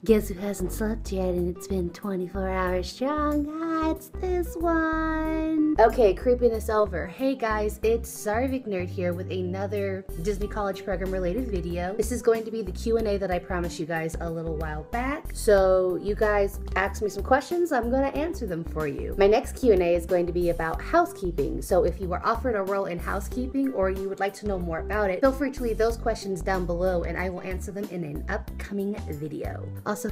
Guess who hasn't slept yet and it's been 24 hours strong? It's this one. Okay, creepiness over. Hey guys, it's Sarvik Nerd here with another Disney College Program related video. This is going to be the Q&A that I promised you guys a little while back. So you guys asked me some questions, I'm going to answer them for you. My next Q&A is going to be about housekeeping. So if you were offered a role in housekeeping or you would like to know more about it, feel free to leave those questions down below and I will answer them in an upcoming video. Also,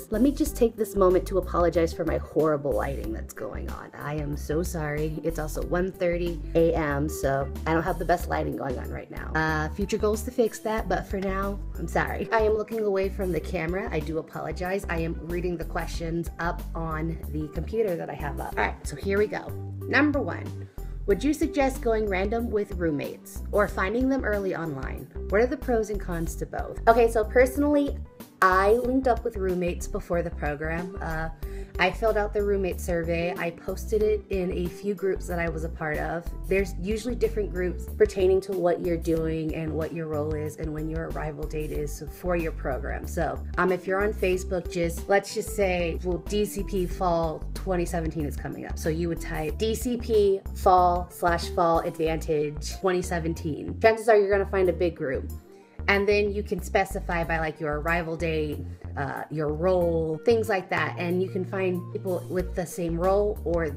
let me just take this moment to apologize for my horrible lighting that's going on. I am so sorry. It's also 1:30 a.m. so I don't have the best lighting going on right now. Future goals to fix that, but for now, I'm sorry. I am looking away from the camera. I do apologize. I am reading the questions up on the computer that I have up. All right, so here we go. Number 1. Would you suggest going random with roommates or finding them early online? What are the pros and cons to both? Okay, so personally, I linked up with roommates before the program. I filled out the roommate survey. I posted it in a few groups that I was a part of. There's usually different groups pertaining to what you're doing and what your role is and when your arrival date is for your program. So if you're on Facebook, let's just say, well, DCP Fall 2017 is coming up. So you would type DCP Fall Advantage 2017. Chances are you're gonna find a big group. And then you can specify by like your arrival date, your role, things like that. And you can find people with the same role or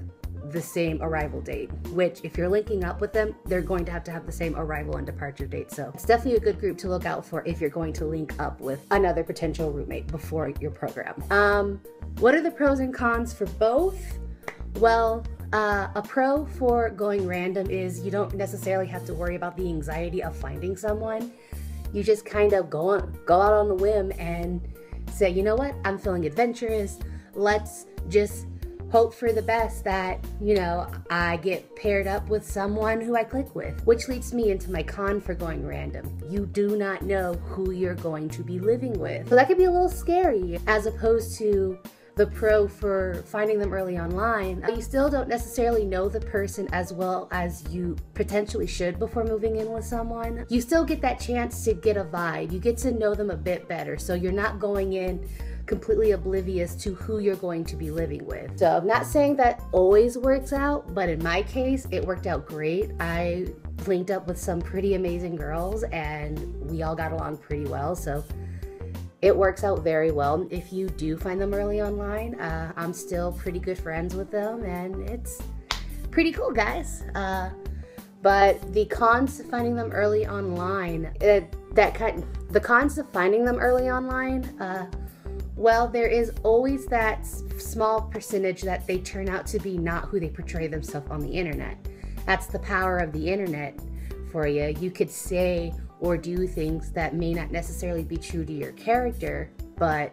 the same arrival date, which if you're linking up with them, they're going to have the same arrival and departure date. So it's definitely a good group to look out for if you're going to link up with another potential roommate before your program. What are the pros and cons for both? Well, a pro for going random is you don't necessarily have to worry about the anxiety of finding someone. You just kind of go out on the whim and say, you know what, I'm feeling adventurous. Let's just hope for the best that, you know, I get paired up with someone who I click with. Which leads me into my con for going random. You do not know who you're going to be living with. So that could be a little scary as opposed to the pro for finding them early online. You still don't necessarily know the person as well as you potentially should before moving in with someone. You still get that chance to get a vibe. You get to know them a bit better. So you're not going in completely oblivious to who you're going to be living with. So I'm not saying that always works out, but in my case, it worked out great. I linked up with some pretty amazing girls and we all got along pretty well. So it works out very well. If you do find them early online, I'm still pretty good friends with them and it's pretty cool, guys. But the cons to finding them early online, the cons to finding them early online, well, there is always that small percentage that they turn out to be not who they portray themselves on the internet. That's the power of the internet for you. You could say or do things that may not necessarily be true to your character, but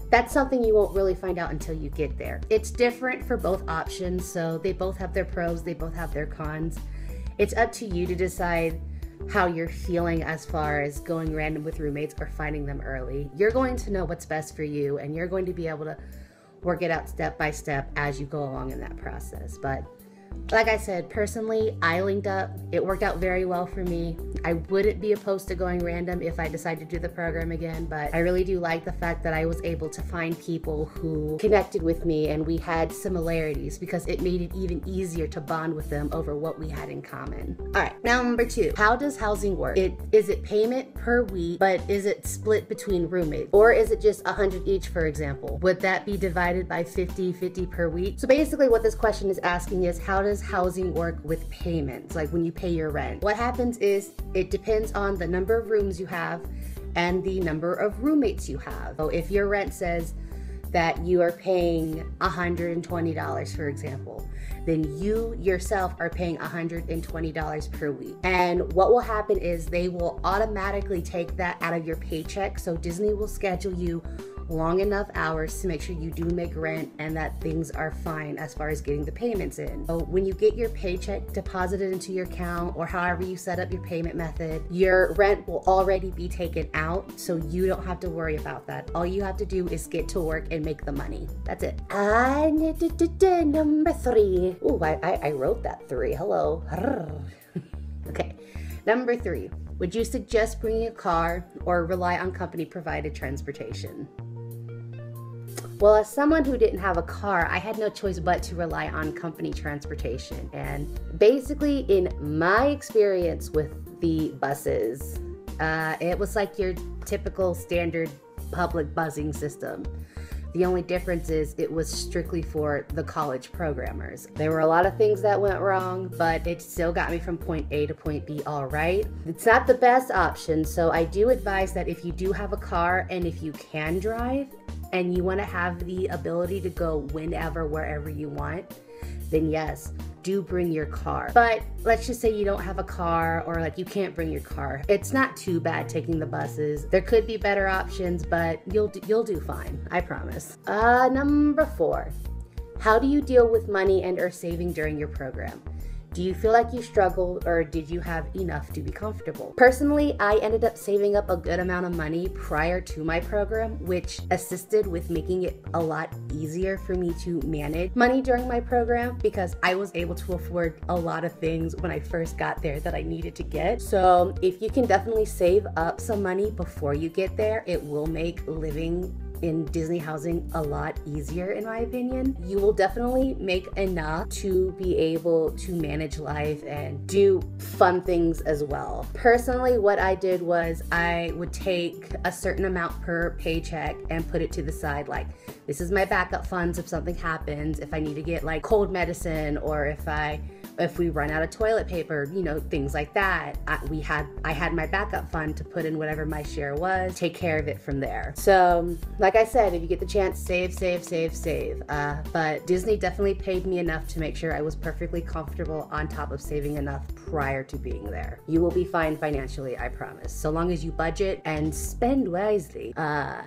that's something you won't really find out until you get there. It's different for both options, so they both have their pros, they both have their cons. It's up to you to decide how you're feeling as far as going random with roommates or finding them early. You're going to know what's best for you and you're going to be able to work it out step by step as you go along in that process. But like I said, personally, I linked up. It worked out very well for me. I wouldn't be opposed to going random if I decide to do the program again, but I really do like the fact that I was able to find people who connected with me and we had similarities because it made it even easier to bond with them over what we had in common. All right, now number 2, how does housing work? Is it payment per week, but is it split between roommates? Or is it just 100 each, for example? Would that be divided by 50-50 per week? So basically what this question is asking is, how does housing work with payments, like when you pay your rent? What happens is it depends on the number of rooms you have and the number of roommates you have. So if your rent says that you are paying $120, for example, then you yourself are paying $120 per week. And what will happen is they will automatically take that out of your paycheck. So Disney will schedule you long enough hours to make sure you do make rent and that things are fine as far as getting the payments in. So when you get your paycheck deposited into your account or however you set up your payment method, your rent will already be taken out, so you don't have to worry about that. All you have to do is get to work and make the money. That's it. Number 3. Ooh, I wrote that 3. Hello. Okay. Number 3. Would you suggest bringing a car or rely on company provided transportation? Well, as someone who didn't have a car, I had no choice but to rely on company transportation. And basically, in my experience with the buses, it was like your typical standard public buzzing system. The only difference is it was strictly for the college programmers. There were a lot of things that went wrong, but it still got me from point A to point B all right. It's not the best option, so I do advise that if you do have a car and if you can drive and you want to have the ability to go whenever, wherever you want, then yes, do bring your car. But let's just say you don't have a car, or like you can't bring your car. It's not too bad taking the buses. There could be better options, but you'll do fine, I promise. Number 4, how do you deal with money and or saving during your program? Do you feel like you struggled, or did you have enough to be comfortable? Personally, I ended up saving up a good amount of money prior to my program, which assisted with making it a lot easier for me to manage money during my program, because I was able to afford a lot of things when I first got there that I needed to get. So if you can definitely save up some money before you get there, it will make living in Disney housing a lot easier, in my opinion. You will definitely make enough to be able to manage life and do fun things as well. Personally, what I did was I would take a certain amount per paycheck and put it to the side. Like, this is my backup funds if something happens, if I need to get like cold medicine, or if we run out of toilet paper, you know, things like that. I had my backup fund to put in whatever my share was, take care of it from there. So like I said, if you get the chance, save. But Disney definitely paid me enough to make sure I was perfectly comfortable, on top of saving enough prior to being there. You will be fine financially, I promise. So long as you budget and spend wisely,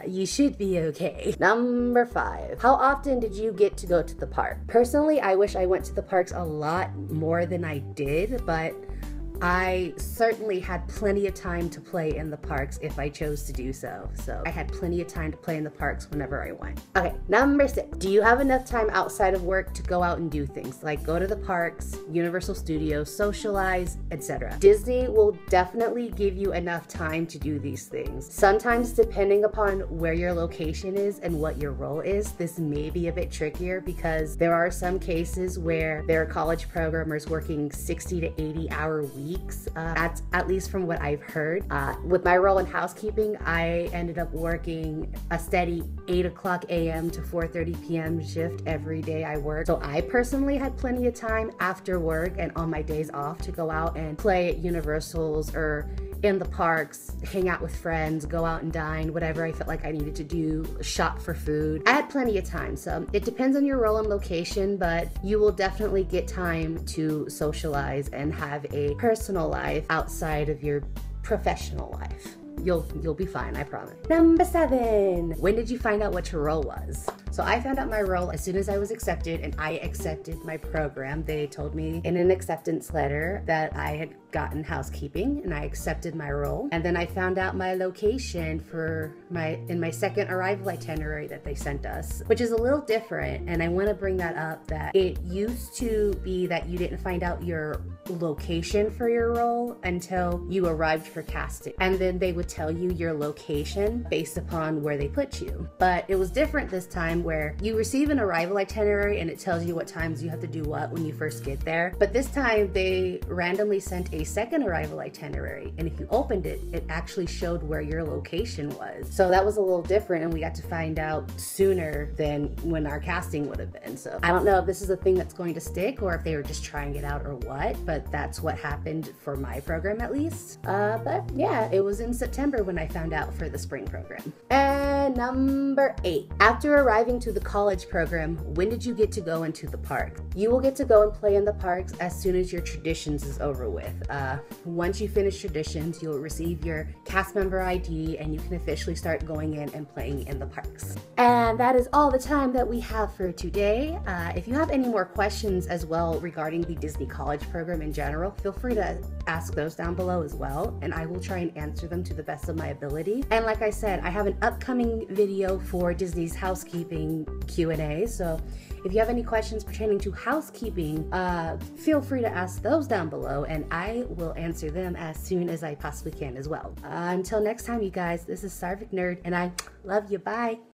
you should be okay. Number 5, how often did you get to go to the park? Personally, I wish I went to the parks a lot more than I did, but I certainly had plenty of time to play in the parks if I chose to do so. So I had plenty of time to play in the parks whenever I went. Okay, number 6. Do you have enough time outside of work to go out and do things like go to the parks, Universal Studios, socialize, etc.? Disney will definitely give you enough time to do these things. Sometimes, depending upon where your location is and what your role is, this may be a bit trickier, because there are some cases where there are college programmers working 60 to 80 hour weeks. That's at least from what I've heard. With my role in housekeeping, I ended up working a steady 8 o'clock a.m. to 4:30 p.m. shift every day I worked. So I personally had plenty of time after work and on my days off to go out and play at Universals or in the parks, hang out with friends, go out and dine, whatever I felt like I needed to do, shop for food. I had plenty of time, so it depends on your role and location, but you will definitely get time to socialize and have a personal life outside of your professional life. You'll be fine, I promise. Number 7, when did you find out what your role was? So I found out my role as soon as I was accepted, and I accepted my program. They told me in an acceptance letter that I had gotten housekeeping, and I accepted my role. And then I found out my location in my second arrival itinerary that they sent us, which is a little different. And I want to bring that up, that it used to be that you didn't find out your location for your role until you arrived for casting, and then they would tell you your location based upon where they put you. But it was different this time, where you receive an arrival itinerary and it tells you what times you have to do what when you first get there. But this time they randomly sent a second arrival itinerary, and if you opened it, it actually showed where your location was. So that was a little different, and we got to find out sooner than when our casting would have been. So I don't know if this is a thing that's going to stick, or if they were just trying it out or what, but that's what happened for my program at least. But yeah, it was in September when I found out for the spring program. And number 8, after arriving to the college program, when did you get to go into the park? You will get to go and play in the parks as soon as your traditions is over with. Once you finish traditions, you'll receive your cast member ID, and you can officially start going in and playing in the parks. And that is all the time that we have for today. If you have any more questions as well regarding the Disney College program in general, feel free to ask those down below as well, and I will try and answer them to the best of my ability. And like I said, I have an upcoming video for Disney's housekeeping Q&A, so if you have any questions pertaining to housekeeping, feel free to ask those down below, and I will answer them as soon as I possibly can as well. Until next time, you guys, this is Sarvic Nerd, and I love you. Bye.